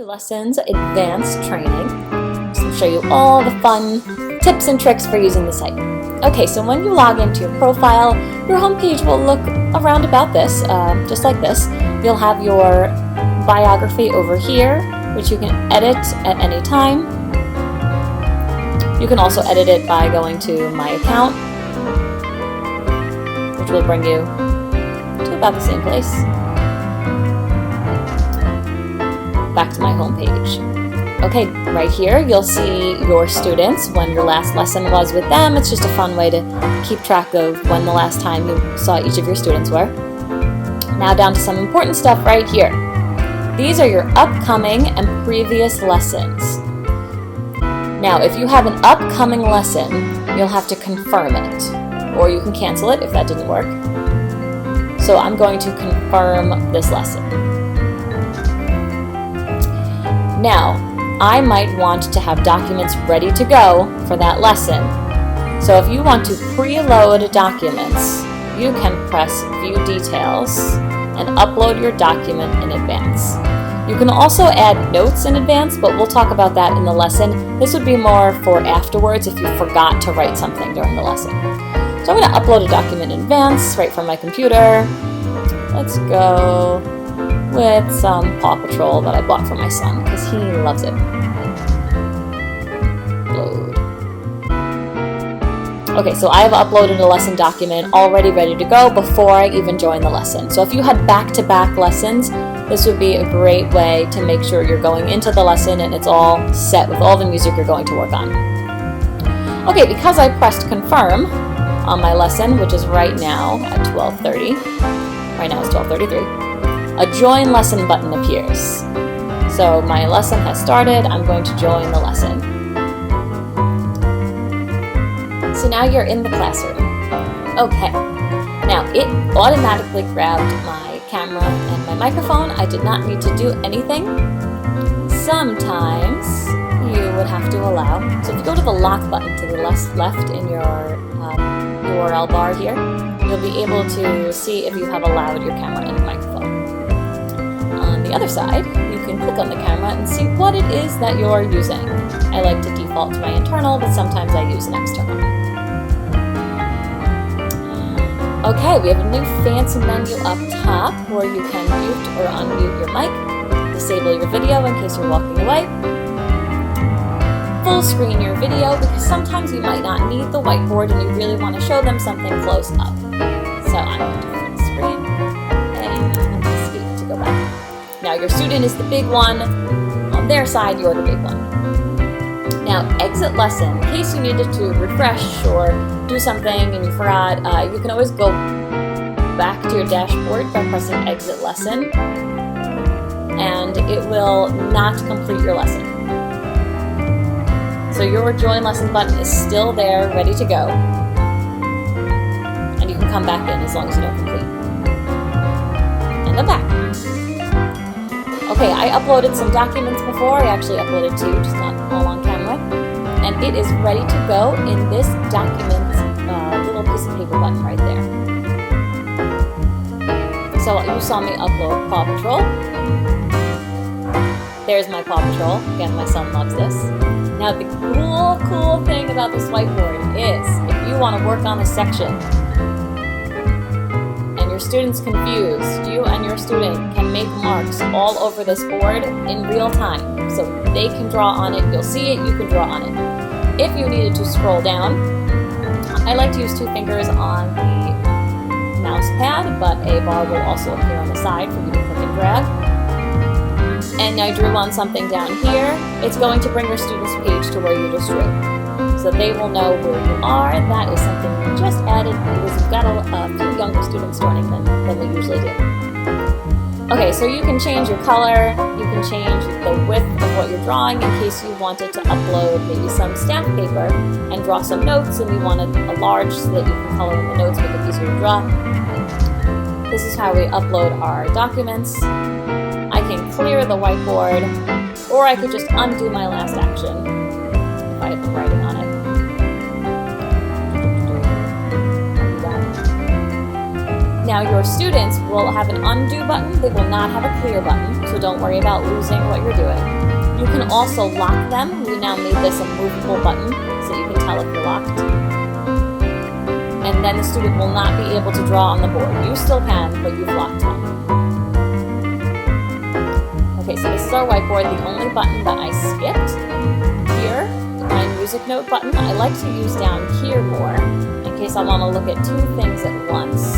to Lessons Advanced Training. So I'll show you all the fun tips and tricks for using the site. Okay, so when you log into your profile, your homepage will look around about this, just like this. You'll have your biography over here, which you can edit at any time. You can also edit it by going to My Account, which will bring you to about the same place. Back to my home page. Okay, right here you'll see your students, when your last lesson was with them. It's just a fun way to keep track of when the last time you saw each of your students were. Now down to some important stuff right here. These are your upcoming and previous lessons. Now if you have an upcoming lesson, you'll have to confirm it, or you can cancel it if that didn't work. So I'm going to confirm this lesson. Now, I might want to have documents ready to go for that lesson. So if you want to preload documents, you can press View Details and upload your document in advance. You can also add notes in advance, but we'll talk about that in the lesson. This would be more for afterwards if you forgot to write something during the lesson. So I'm going to upload a document in advance right from my computer. Let's go with some Paw Patrol that I bought for my son because he loves it. Load. Okay, so I have uploaded a lesson document already ready to go before I even join the lesson. So if you had back-to-back lessons, this would be a great way to make sure you're going into the lesson and it's all set with all the music you're going to work on. Okay, because I pressed confirm on my lesson, which is right now at 12:30. Right now it's 12:33. A join lesson button appears. So my lesson has started, I'm going to join the lesson. So now you're in the classroom. Okay, now it automatically grabbed my camera and my microphone. I did not need to do anything. Sometimes you would have to allow. So if you go to the lock button to the left in your URL bar here, you'll be able to see if you have allowed your camera and microphone. On the other side, you can click on the camera and see what it is that you're using. I like to default to my internal, but sometimes I use an external. Okay, we have a new fancy menu up top where you can mute or unmute your mic, disable your video in case you're walking away, full screen your video because sometimes you might not need the whiteboard and you really want to show them something close up. So I'm going to full screen and escape to go back. Now your student is the big one. On their side, you're the big one. Now exit lesson. In case you needed to refresh or do something and you forgot, you can always go back to your dashboard by pressing exit lesson and it will not complete your lesson. So your join lesson button is still there, ready to go. And you can come back in as long as you don't complete. And I'm back. Okay, I uploaded some documents before. I actually uploaded two, just not all on camera. And it is ready to go in this document little piece of paper button right there. So you saw me upload Paw Patrol. There's my Paw Patrol. Again, my son loves this. Now the cool thing about this whiteboard is if you want to work on a section and your student's confused, you and your student can make marks all over this board in real time. So they can draw on it, you'll see it, you can draw on it. If you needed to scroll down, I like to use 2 fingers on the mouse pad, but a bar will also appear on the side for you to click and drag. And I drew on something down here. It's going to bring your student's page to where you just drew. So they will know where you are. That is something we just added because we've got a few younger students joining than we usually do. Okay, so you can change your color. You can change the width of what you're drawing in case you wanted to upload maybe some staff paper and draw some notes and you wanted a large so that you can color in the notes, make it easier to draw. This is how we upload our documents. I can clear the whiteboard, or I could just undo my last action if I had been writing on it. Now your students will have an undo button, they will not have a clear button, so don't worry about losing what you're doing. You can also lock them. We now made this a movable button so you can tell if you're locked. And then the student will not be able to draw on the board. You still can, but you've locked them. Okay, so this is our whiteboard. The only button that I skipped here, my music note button, I like to use down here more in case I want to look at two things at once.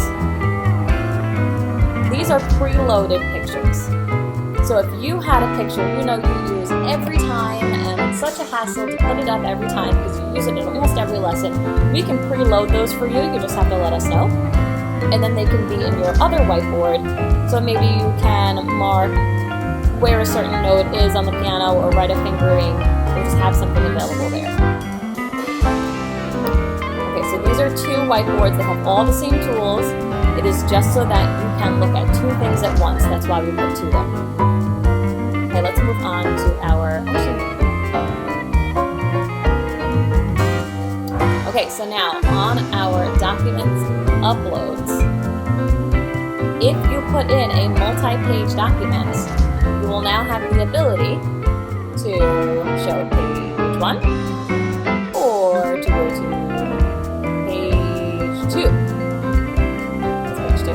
These are preloaded pictures. So if you had a picture you know you use every time and it's such a hassle to put it up every time because you use it in almost every lesson, we can preload those for you. You just have to let us know. And then they can be in your other whiteboard. So maybe you can mark where a certain note is on the piano or write a fingering or just have something available there. Okay, so these are two whiteboards that have all the same tools. It is just so that you can look at two things at once. That's why we put two there. Okay, let's move on to our... Okay, so now on our documents uploads, if you put in a multi-page document, you will now have the ability to show page 1 or to go to page 2. That's page 2.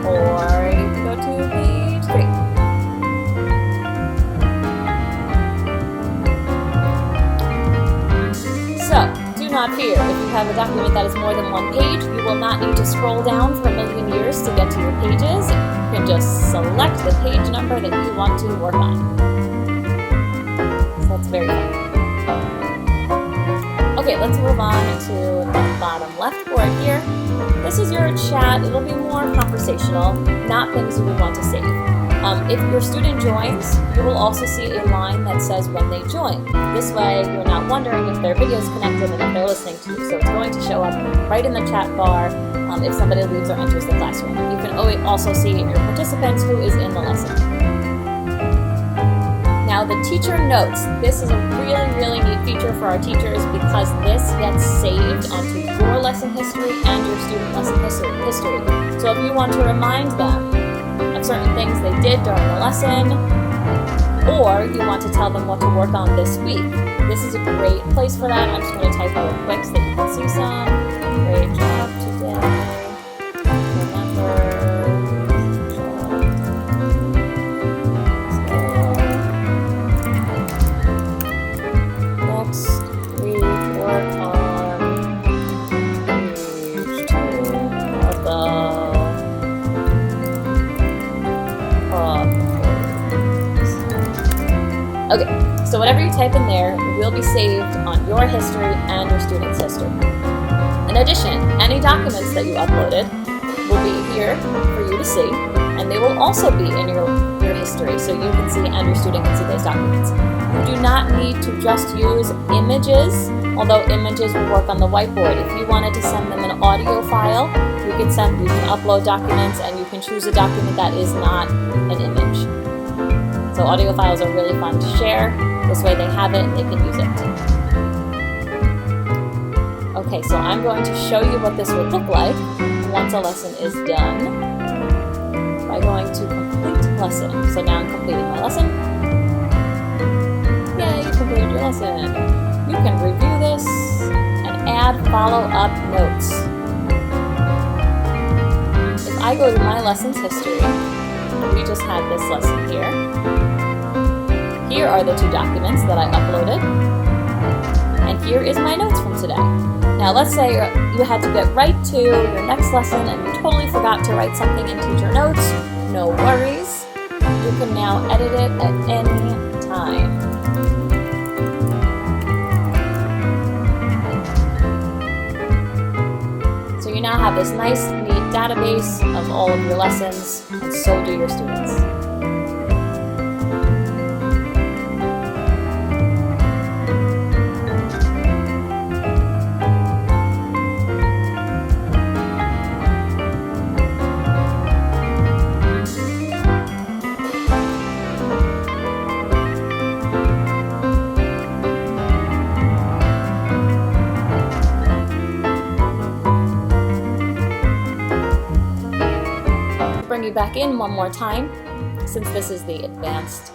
Or you can go to page 3. So, do not fear. If you have a document that is more than one page, you will not need to scroll down for a million years to get to your pages. You can just select the page number that you want to work on. So that's very fun. Okay, let's move on to the bottom left board here. This is your chat. It'll be more conversational, not things you would want to save. If your student joins, you will also see a line that says when they join. This way, you're not wondering if their video is connected and if they're listening to you. So it's going to show up right in the chat bar if somebody leaves or enters the classroom. You can also see in your participants who is in the lesson. Now the teacher notes. This is a really, really neat feature for our teachers because this gets saved onto your lesson history and your student lesson history. So if you want to remind them of certain things they did during the lesson, or you want to tell them what to work on this week, this is a great place for that. I'm just going to type real quick so that you can see some. Great job today. Okay, so whatever you type in there will be saved on your history and your student's history. In addition, any documents that you uploaded will be here for you to see, and they will also be in your history, so you can see and your student can see those documents. You do not need to just use images, although images will work on the whiteboard. If you wanted to send them an audio file, you can upload documents, and you can choose a document that is not an image. So audio files are really fun to share. This way they have it and they can use it. Okay, so I'm going to show you what this would look like once a lesson is done by going to complete lesson. So now I'm completing my lesson. Yay, you completed your lesson. You can review this and add follow-up notes. If I go to my lessons history, we just had this lesson here. Here are the two documents that I uploaded. And here is my notes from today. Now let's say you had to get right to your next lesson and you totally forgot to write something in teacher notes. No worries. You can now edit it at any time. So you now have this nice, neat database of all of your lessons, and so do your students. you back in one more time, since this is the advanced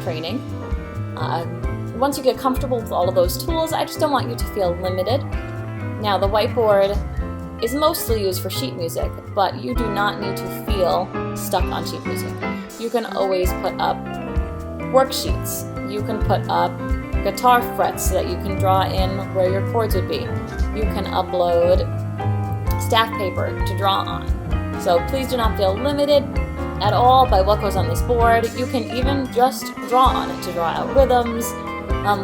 training. Once you get comfortable with all of those tools, I just don't want you to feel limited. Now, the whiteboard is mostly used for sheet music, but you do not need to feel stuck on sheet music. You can always put up worksheets. You can put up guitar frets so that you can draw in where your chords would be. You can upload staff paper to draw on. So please do not feel limited at all by what goes on this board. You can even just draw on it to draw out rhythms,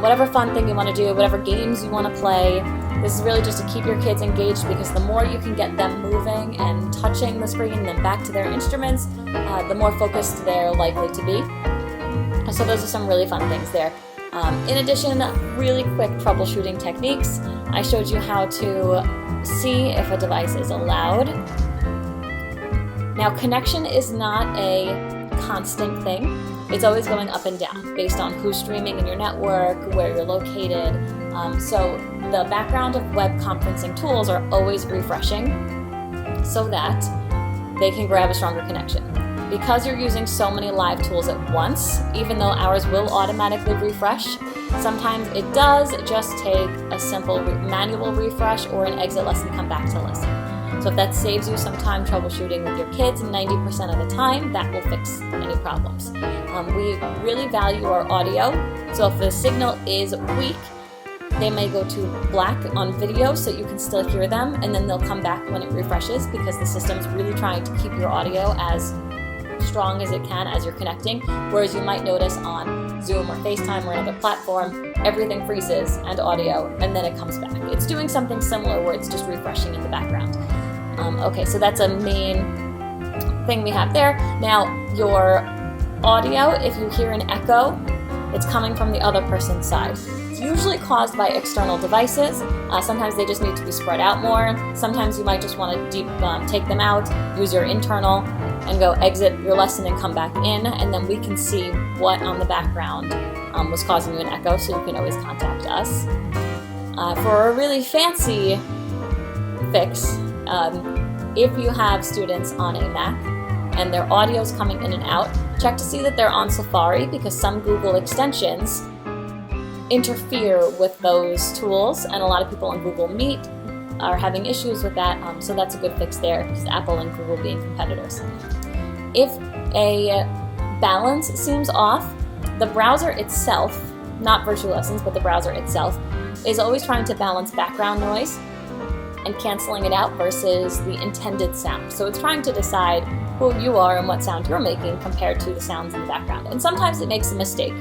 whatever fun thing you want to do, whatever games you want to play. This is really just to keep your kids engaged, because the more you can get them moving and touching the screen and then back to their instruments, the more focused they're likely to be. So those are some really fun things there. In addition, really quick troubleshooting techniques. I showed you how to see if a device is allowed. Now, connection is not a constant thing. It's always going up and down based on who's streaming in your network, where you're located. So the background of web conferencing tools are always refreshing so that they can grab a stronger connection. Because you're using so many live tools at once, even though ours will automatically refresh, sometimes it does just take a simple manual refresh or an exit lesson come back to listen. So if that saves you some time troubleshooting with your kids 90% of the time, that will fix any problems. We really value our audio, so if the signal is weak, they may go to black on video so you can still hear them, and then they'll come back when it refreshes, because the system's really trying to keep your audio as strong as it can as you're connecting. Whereas you might notice on Zoom or FaceTime or another platform, everything freezes and audio, and then it comes back. It's doing something similar where it's just refreshing in the background. Okay, so that's a main thing we have there. Now, your audio, if you hear an echo, it's coming from the other person's side. It's usually caused by external devices. Sometimes they just need to be spread out more. Sometimes you might just want to take them out, use your internal, and go exit your lesson and come back in, and then we can see what on the background was causing you an echo, so you can always contact us. For a really fancy fix, if you have students on a Mac and their audio is coming in and out, check to see that they're on Safari, because some Google extensions interfere with those tools, and a lot of people on Google Meet are having issues with that, so that's a good fix there, because Apple and Google being competitors. If a balance seems off, the browser itself, not Virtual Lessons, but the browser itself, is always trying to balance background noise and canceling it out versus the intended sound. So it's trying to decide who you are and what sound you're making compared to the sounds in the background. And sometimes it makes a mistake,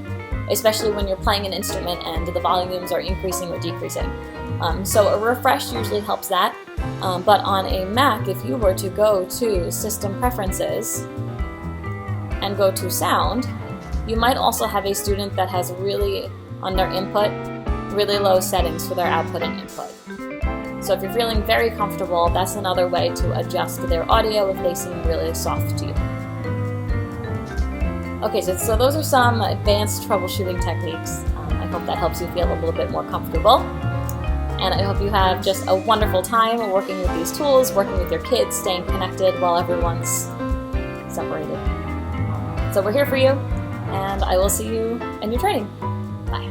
especially when you're playing an instrument and the volumes are increasing or decreasing. So a refresh usually helps that. But on a Mac, if you were to go to System Preferences and go to Sound, you might also have a student that has really, on their input, really low settings for their output and input. So if you're feeling very comfortable, that's another way to adjust their audio if they seem really soft to you. Okay, so those are some advanced troubleshooting techniques. I hope that helps you feel a little bit more comfortable. And I hope you have just a wonderful time working with these tools, working with your kids, staying connected while everyone's separated. So we're here for you, and I will see you in your training. Bye.